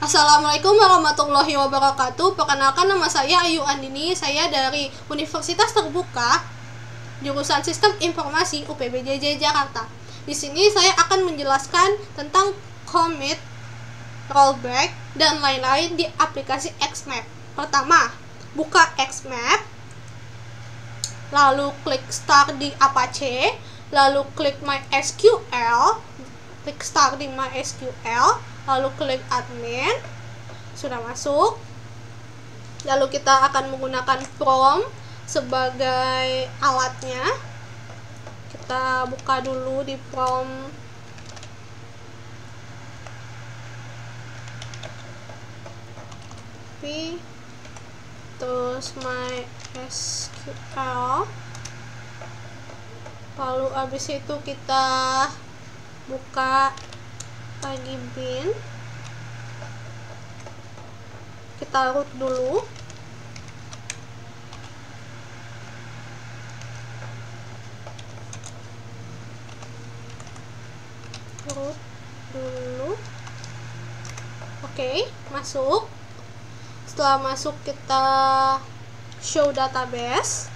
Assalamualaikum warahmatullahi wabarakatuh. Perkenalkan, nama saya Ayu Andini. Saya dari Universitas Terbuka, jurusan Sistem Informasi UPBJJ Jakarta. Di sini saya akan menjelaskan tentang commit, rollback, dan lain-lain di aplikasi Xmap. Pertama, buka Xmap, lalu klik Start di Apache, lalu klik MySQL, klik Start di MySQL, lalu klik admin. Sudah masuk, lalu kita akan menggunakan prompt sebagai alatnya. Kita buka dulu di prompt terus MySQL, lalu habis itu kita buka lagi bin, kita root dulu, oke, masuk. Setelah masuk, kita show database.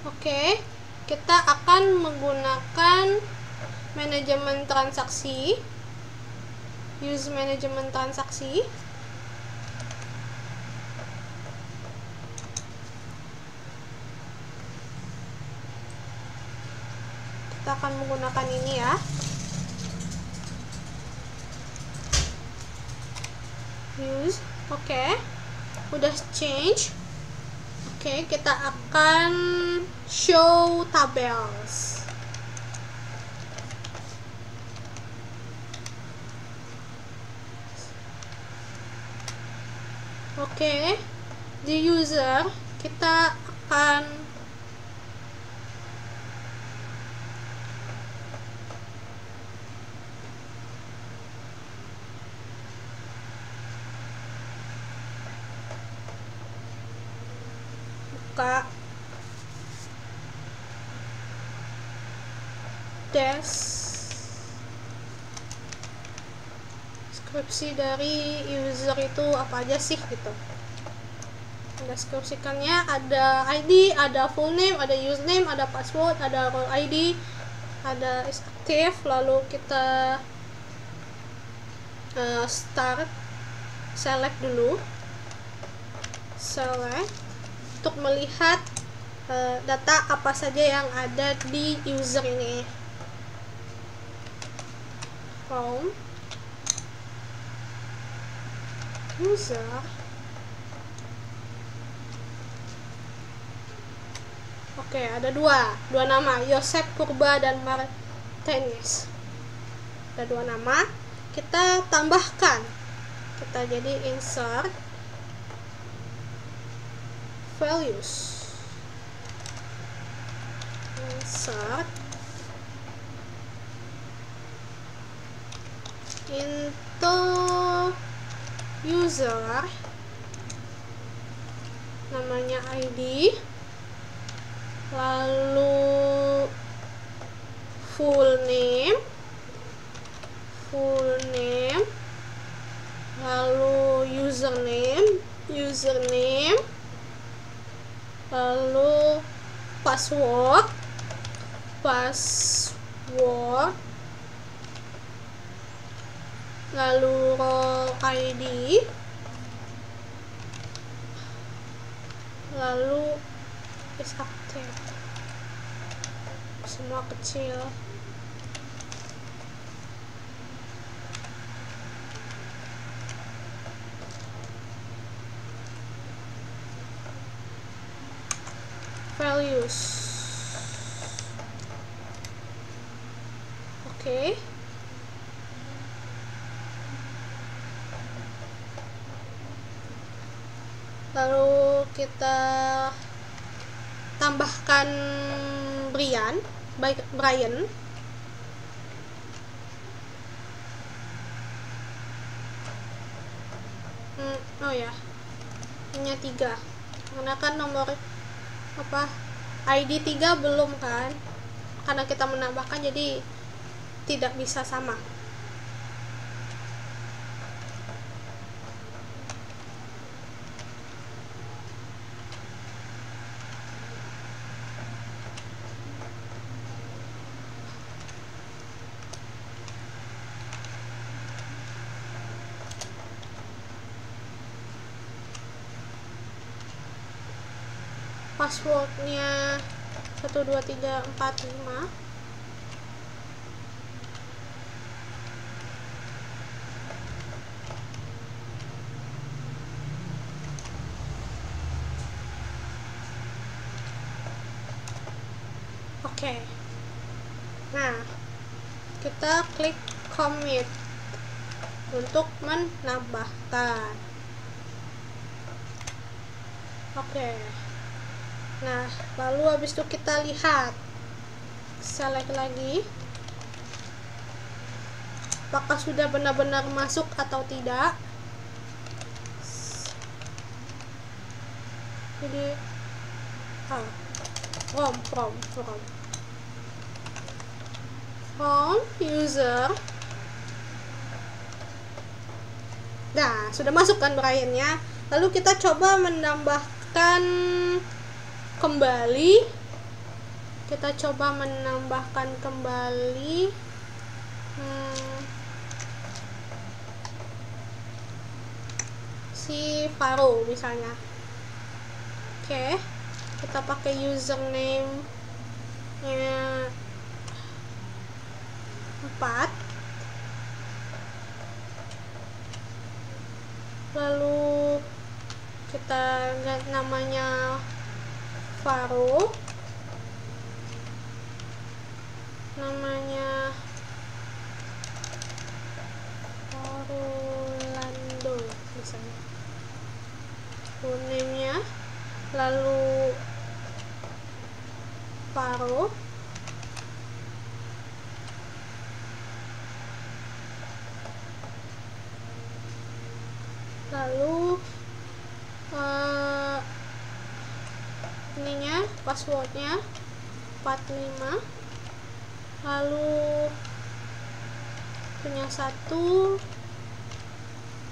Oke, kita akan menggunakan manajemen transaksi, use manajemen transaksi. Kita akan menggunakan ini ya. Use, oke, udah change. Oke, kita akan show tables. Oke, di user kita akan buka deskripsi dari user itu apa aja sih gitu. Deskripsikannya ada ID, ada full name, ada username, ada password, ada role ID, ada is active. Lalu kita start, select dulu, select untuk melihat data apa saja yang ada di user ini. From user, oke, ada dua nama, Yosep Purba dan Martinez. Ada dua nama, kita tambahkan, kita jadi insert values, insert into user, namanya ID, lalu full name, lalu username, lalu password, lalu role ID, lalu is active. Semua kecil. Values, oke. Lalu kita tambahkan Brian. Oh ya, hanya 3. karena kan nomor ID 3 belum kan, karena kita menambahkan jadi tidak bisa sama. Passwordnya 12345. Oke. Nah, kita klik commit untuk menambahkan. Oke. Nah, lalu habis itu kita lihat, select lagi apakah sudah benar-benar masuk atau tidak. Jadi from user. Nah, sudah masuk kan Brian-nya. Lalu kita coba menambahkan kembali. Kita coba menambahkan kembali si Faro misalnya. Oke, kita pakai username nya 4, lalu kita ganti namanya Faro, namanya Orlando misalnya, full name-nya, lalu Faro, lalu ininya passwordnya 45, lalu punya 1,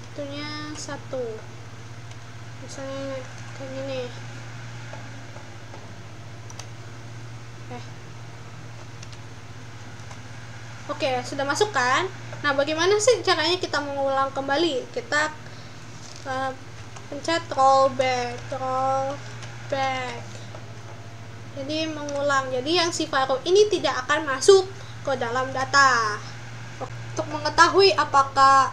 itunya 1, misalnya kayak gini. Oke, sudah masuk kan? Nah, bagaimana sih caranya kita mengulang kembali? Kita pencet rollback. Jadi mengulang. Jadi yang si Faro ini tidak akan masuk ke dalam data. Untuk mengetahui apakah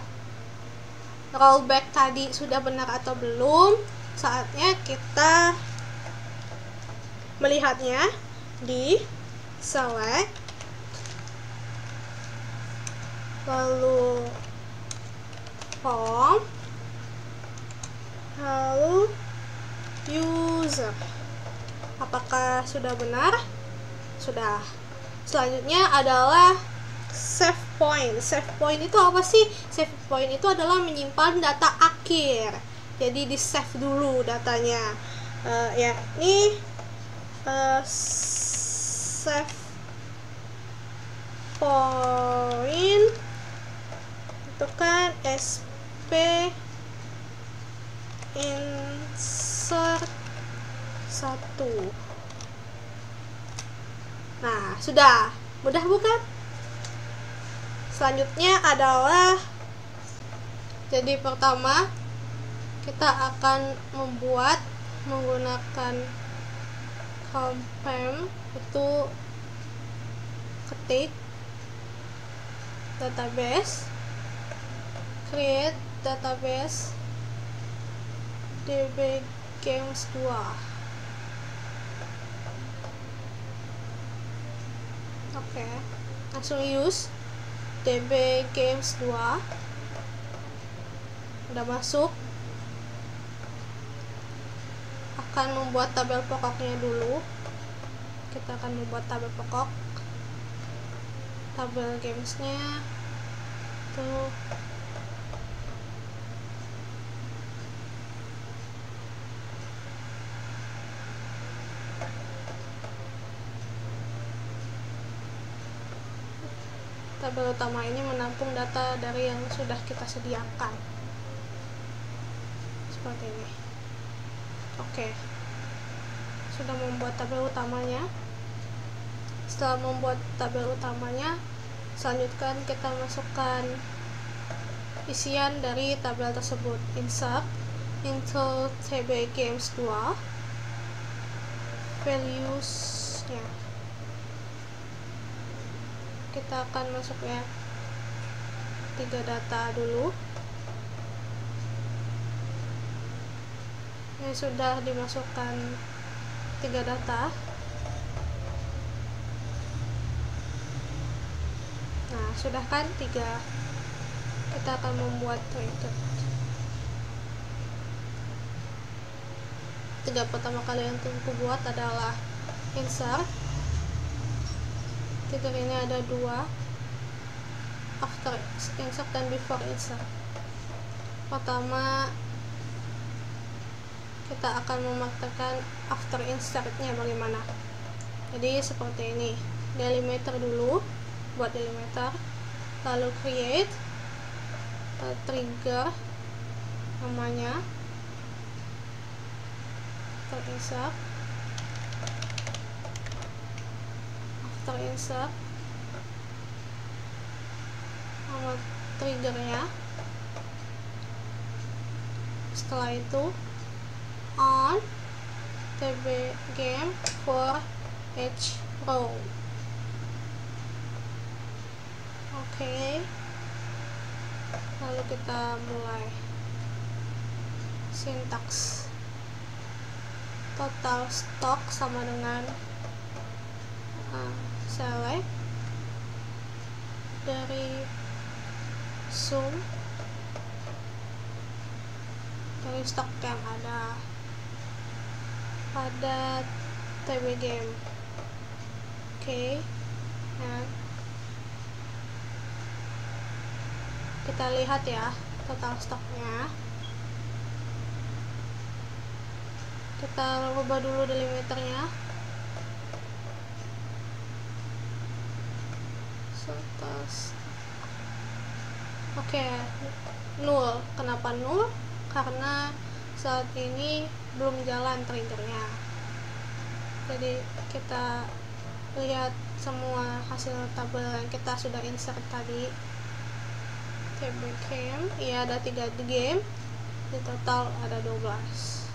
rollback tadi sudah benar atau belum, saatnya kita melihatnya di select, lalu form, lalu user. Apakah sudah benar? Sudah. Selanjutnya adalah save point. Save point itu apa sih? Save point itu adalah menyimpan data akhir. Jadi di save dulu datanya. Ini save point itu kan sp insert 1. Nah, sudah. Mudah bukan? Selanjutnya adalah, jadi pertama kita akan membuat menggunakan compare, itu ketik database, create database db games 2. Oke, langsung use db games 2. Udah masuk. Akan membuat tabel pokoknya dulu. Kita akan membuat tabel pokok, tabel gamesnya tuh. tabel utama ini menampung data dari yang sudah kita sediakan seperti ini. Oke, sudah membuat tabel utamanya. Setelah membuat tabel utamanya, selanjutnya kita masukkan isian dari tabel tersebut. Insert into table games 2, values nya kita akan masuknya 3 data dulu. Ini sudah dimasukkan 3 data. Nah, sudah kan 3. Kita akan membuat trigger. 3 pertama kali yang aku buat adalah insert. Trigger ini ada 2, after insert dan before insert. Pertama, kita akan memaksakan after insert-nya bagaimana. Jadi seperti ini, delimiter dulu, buat delimiter, lalu create trigger namanya, insert, after insert, nama triggernya. Setelah itu on tb game for each row. Oke, lalu kita mulai sintaks. Total stock sama dengan select dari sum dari stok yang ada pada tb game. Oke, nah kita lihat ya total stoknya. Kita rubah dulu delimiternya. Oke, 0. Kenapa 0? Karena saat ini belum jalan triggernya. Jadi kita lihat semua hasil tabel yang kita sudah insert tadi. TB game, iya ada 3 game, di total ada 12.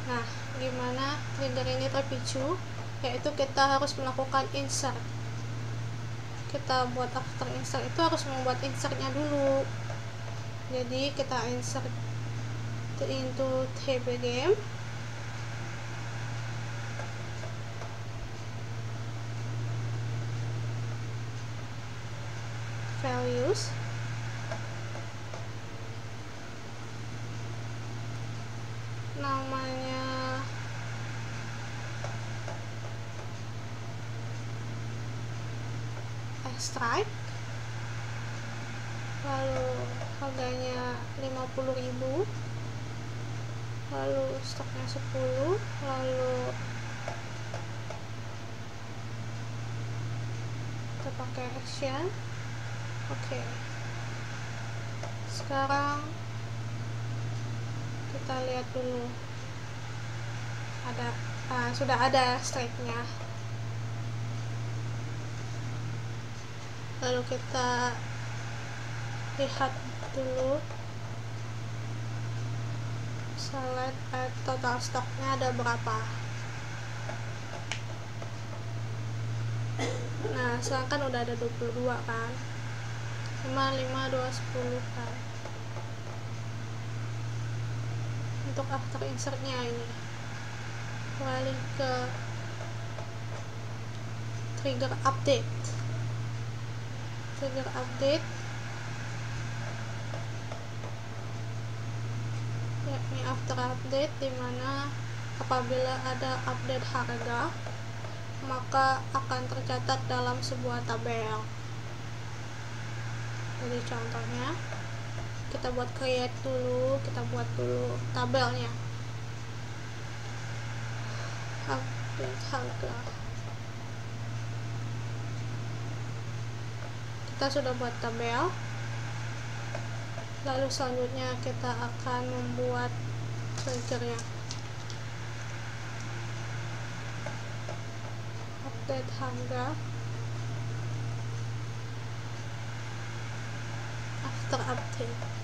Nah, gimana trigger ini terpicu? Yaitu kita harus melakukan insert. Kita buat after insert itu harus membuat insertnya dulu. Jadi kita insert into table game. Values. Namanya strike, lalu harganya 50.000, lalu stoknya 10, lalu kita pakai action. Oke, sekarang kita lihat dulu sudah ada strike-nya. Lalu kita lihat dulu select total stoknya ada berapa. Nah, sekarang kan udah ada 22 kan, 5, 5, 2, 10 kan. Untuk after insertnya ini kembali ke trigger update. Trigger update, yakni after update, dimana apabila ada update harga maka akan tercatat dalam sebuah tabel. Jadi contohnya kita buat create dulu, kita buat dulu tabelnya. Update harga. kita sudah buat tabel. Lalu selanjutnya kita akan membuat triggernya. Update harga. After update.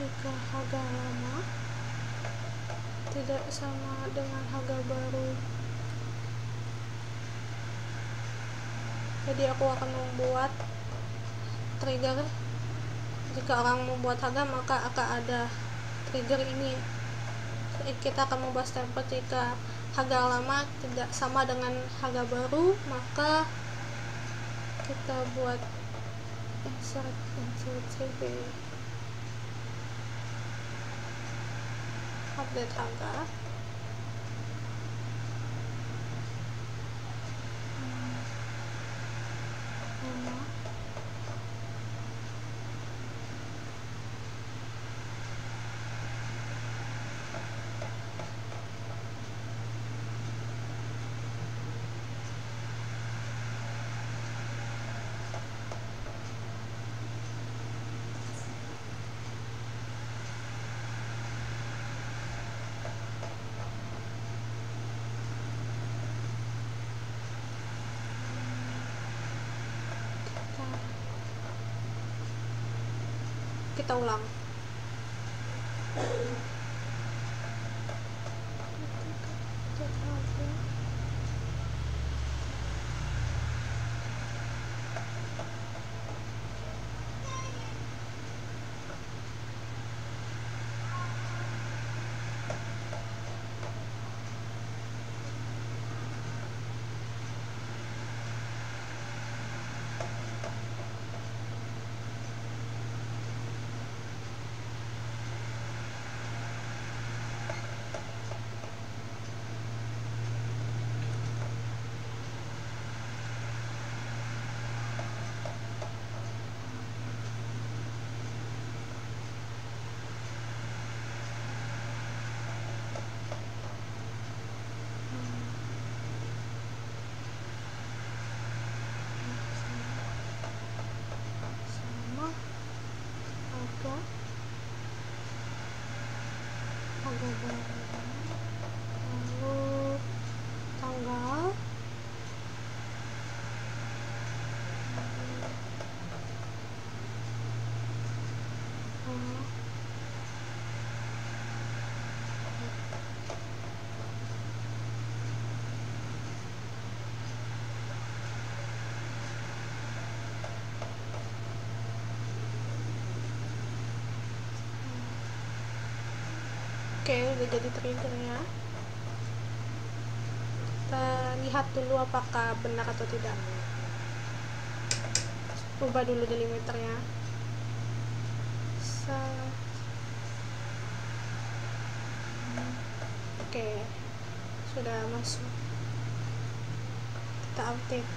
Jika harga lama tidak sama dengan harga baru, jadi aku akan membuat trigger. Jika orang membuat harga, maka akan ada trigger ini. Jadi kita akan membuat stempel jika harga lama tidak sama dengan harga baru, maka kita buat insert CB. Update harga. Kita ulang. Harga baru, lalu tanggal, oke, udah jadi triggernya. Kita lihat dulu apakah benar atau tidak. Ubah dulu delimiternya. Oke, sudah masuk. Kita update.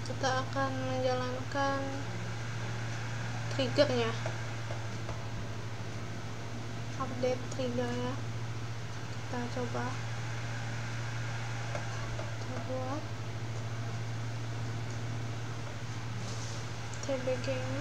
Kita akan menjalankan triggernya. Update triggernya. Kita coba. Kita buat TBG ini.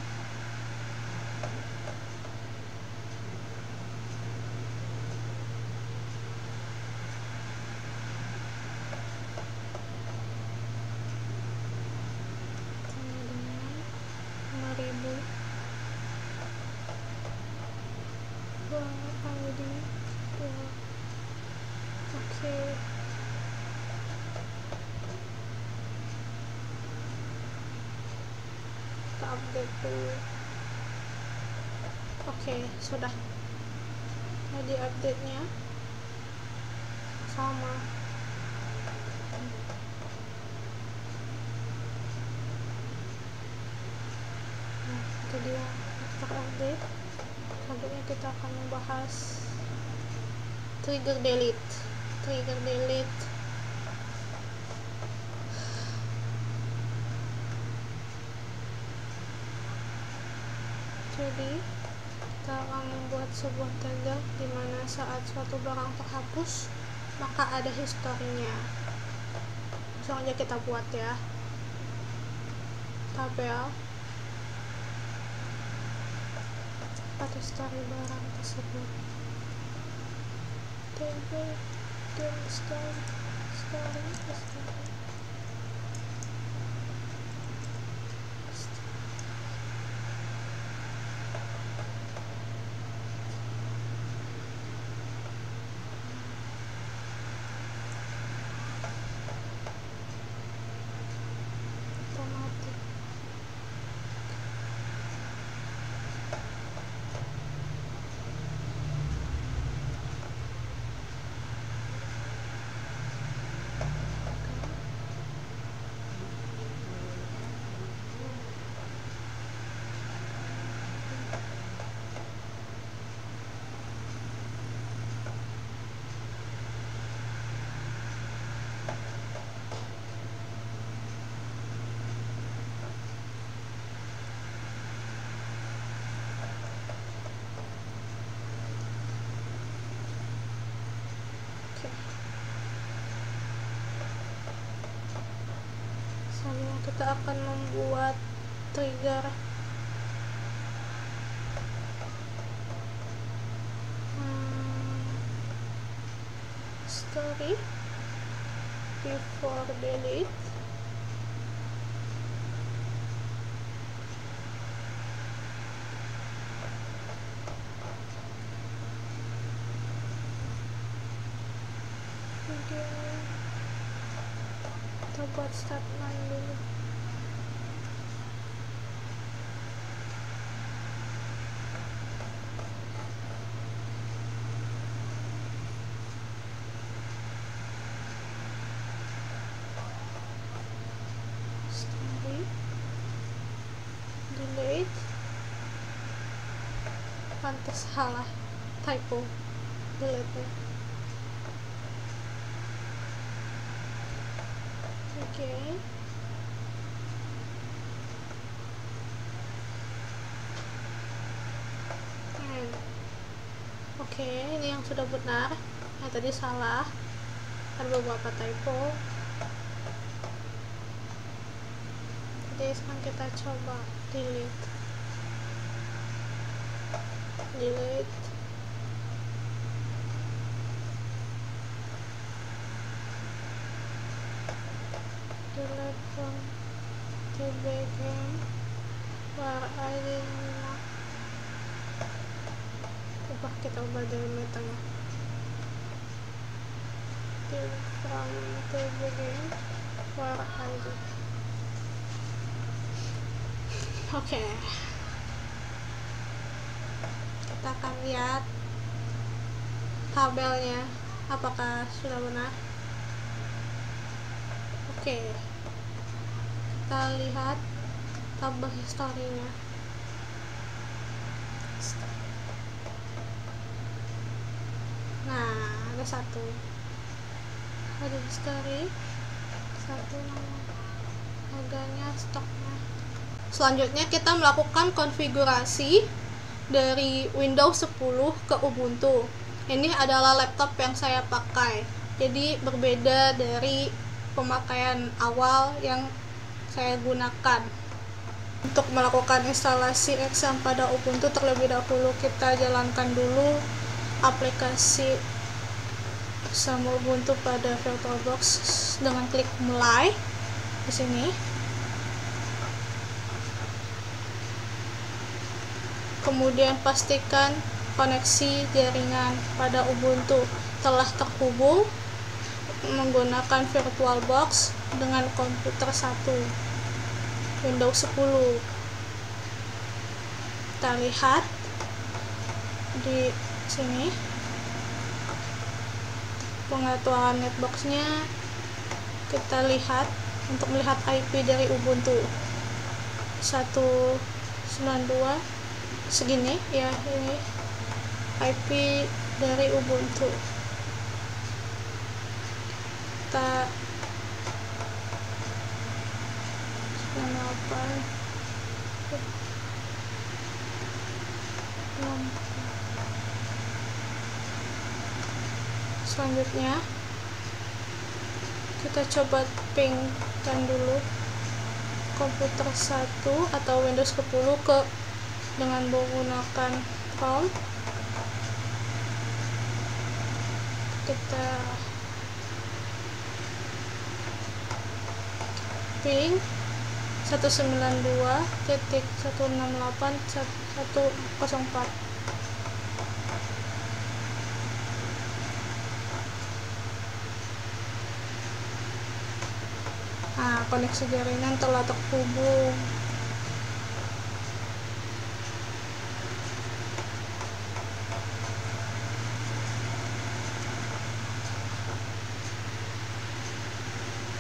Kita update dulu. Oke, sudah. Jadi update-nya sama. Nah, itu dia after update. Selanjutnya kita akan membahas trigger delete. Jadi kita akan membuat sebuah tanda di mana saat suatu barang terhapus maka ada historinya. Langsung aja kita buat ya, tabel atau history barang tersebut. Table dan story. Kita akan membuat trigger story before delete. Kita buat start line dulu. Delete. Pantas salah, typo, delete. Oke. Oke, ini yang sudah benar. Yang tadi salah, ada beberapa typo. Jadi sekarang kita coba delete. Delete from the background where I did not. Kita ubah dari metanya. Delete from the background where I did. Oke. Kita akan lihat tabelnya apakah sudah benar. Oke. Kita lihat tabel historinya. Nah, ada satu. Ada history. Satu harganya, stoknya. Selanjutnya kita melakukan konfigurasi dari Windows 10 ke Ubuntu. Ini adalah laptop yang saya pakai. Jadi berbeda dari pemakaian awal yang saya gunakan. Untuk melakukan instalasi Xampp pada Ubuntu, terlebih dahulu kita jalankan dulu aplikasi sama Ubuntu pada VirtualBox dengan klik mulai di sini. Kemudian pastikan koneksi jaringan pada Ubuntu telah terhubung menggunakan VirtualBox dengan komputer 1 Windows 10. Kita lihat di sini pengaturan netboxnya. Kita lihat untuk melihat IP dari Ubuntu 192 segini ya, ini IP dari Ubuntu. kita 98 selanjutnya kita coba pingkan dulu komputer 1 atau Windows 10 dengan menggunakan prompt. Kita ping 192.168.104. Nah, koneksi jaringan telah terhubung.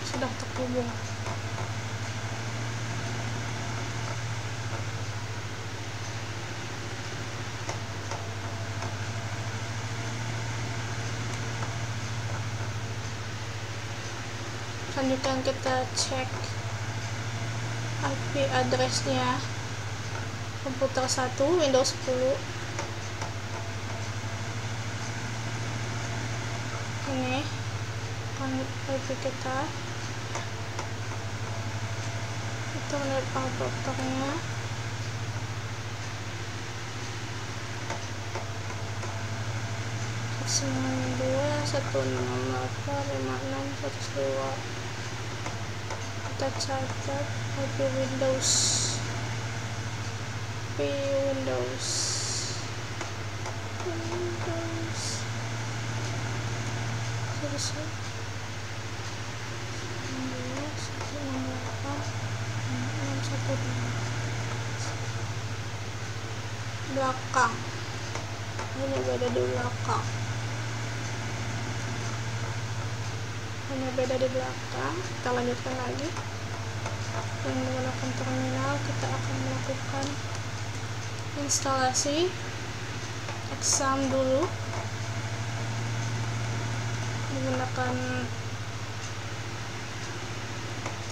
Sudah terhubung. Selanjutnya kita cek IP addressnya komputer 1 Windows 10. Ini IP kita, internet adapternya, kita catat IP Windows belakang. Ini beda di belakang. Kita lanjutkan lagi. Dengan menggunakan terminal, kita akan melakukan instalasi exam dulu menggunakan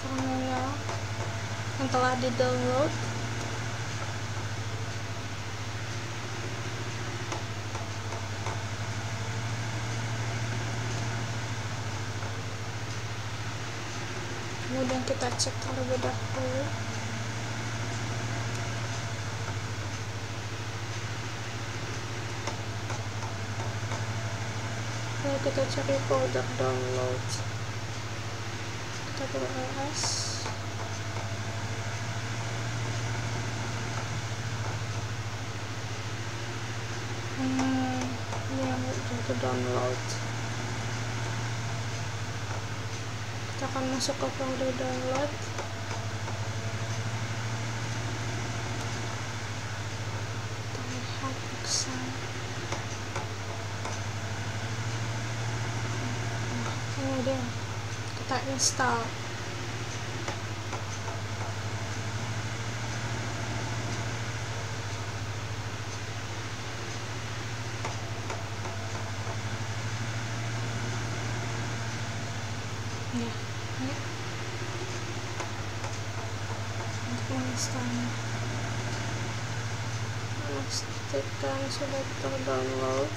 terminal yang telah di-download. Kemudian kita cek terlebih dahulu. Lalu kita cari folder download. Kita buka ls. Ini yang untuk download. Kita akan masuk ke folder download. Kita lihat exam. Kemudian kita install. Untuk menginstalnya, pastikan sudah terdownload.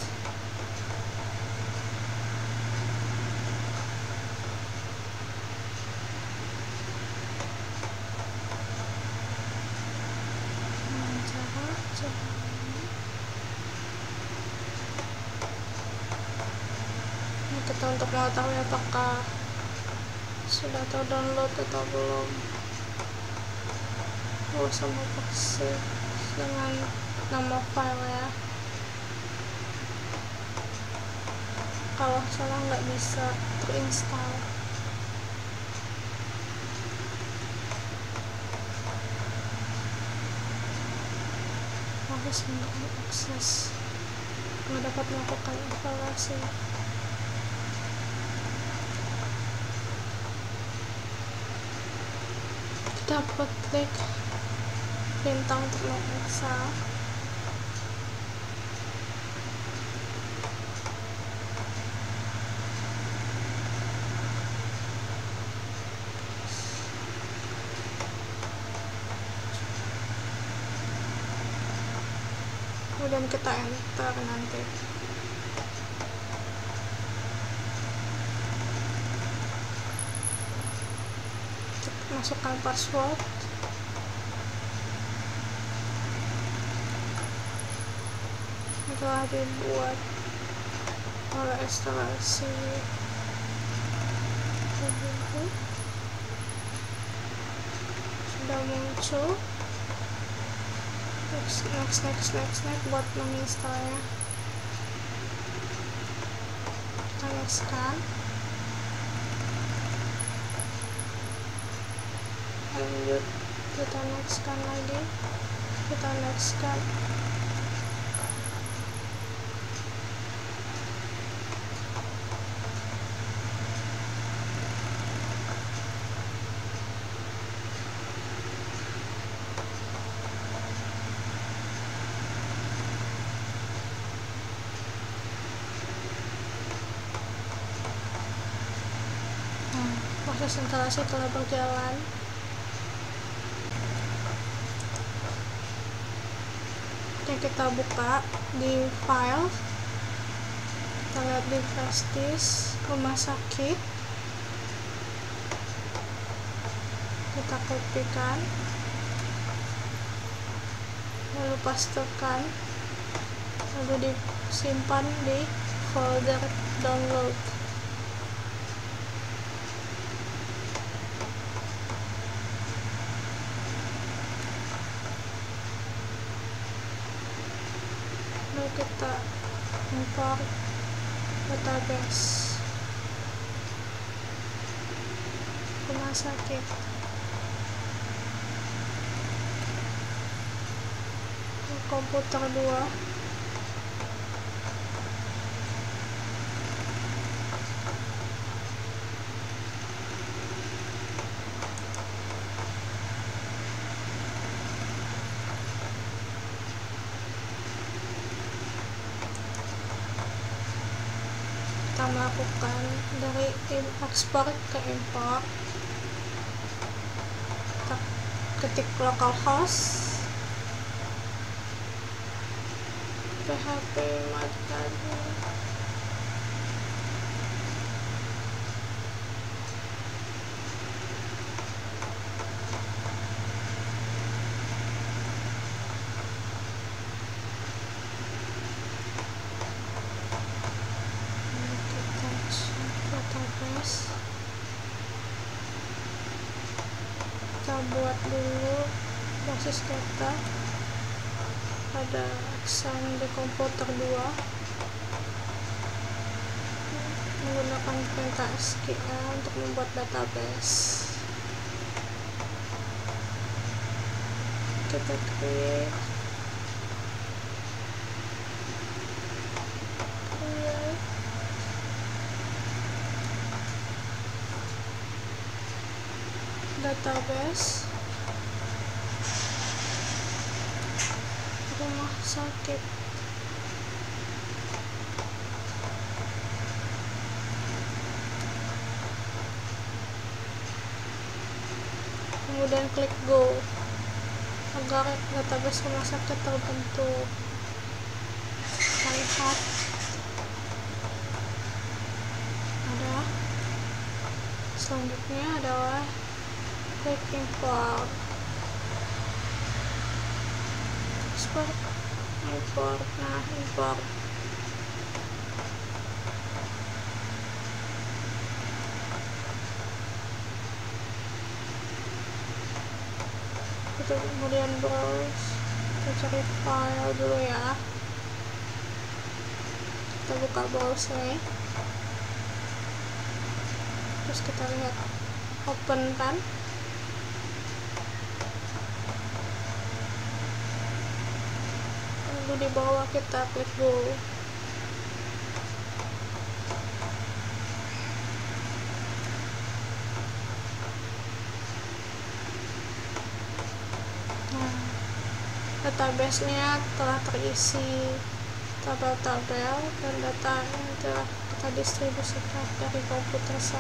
Kita untuk mengetahui apakah sudah terdownload atau belum, sama persis dengan nama file ya. Kalau salah nggak bisa terinstall. Harus mengakses, nggak dapat melakukan instalasi. Kita klik perintah untuk memeriksa. kemudian kita enter nanti. Masukkan password. Telah dibuat oleh instalasi sudah muncul. Next buat menginstalnya. Kita nextkan. Lanjut, kita nextkan lagi. Kita nextkan. Proses instalasi telah berjalan. Oke, kita buka di file, kita lihat di flash disk rumah sakit, kita kopikan, lalu pastekan, lalu disimpan di folder download. Lalu kita import database rumah sakit. Komputer 2. Kita melakukan dari ekspor ke import. Kita ketik localhost php Madcadu. Kita buat dulu basis data pada aksam di komputer 2 menggunakan perintah SQL untuk membuat database. Kita create database rumah sakit. Kemudian klik go agar database rumah sakit terbentuk. Kita lihat ada. Selanjutnya adalah klik import. Import. Nah, import. Kita kemudian browse. Kita cari file dulu ya. Kita buka browse. Terus kita lihat open kan. Lalu di bawah kita klik go. Nah, database-nya telah terisi tabel-tabel dan data yang telah kita distribusikan dari komputer 1.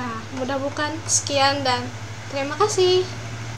Nah, mudah bukan? Sekian dan terima kasih.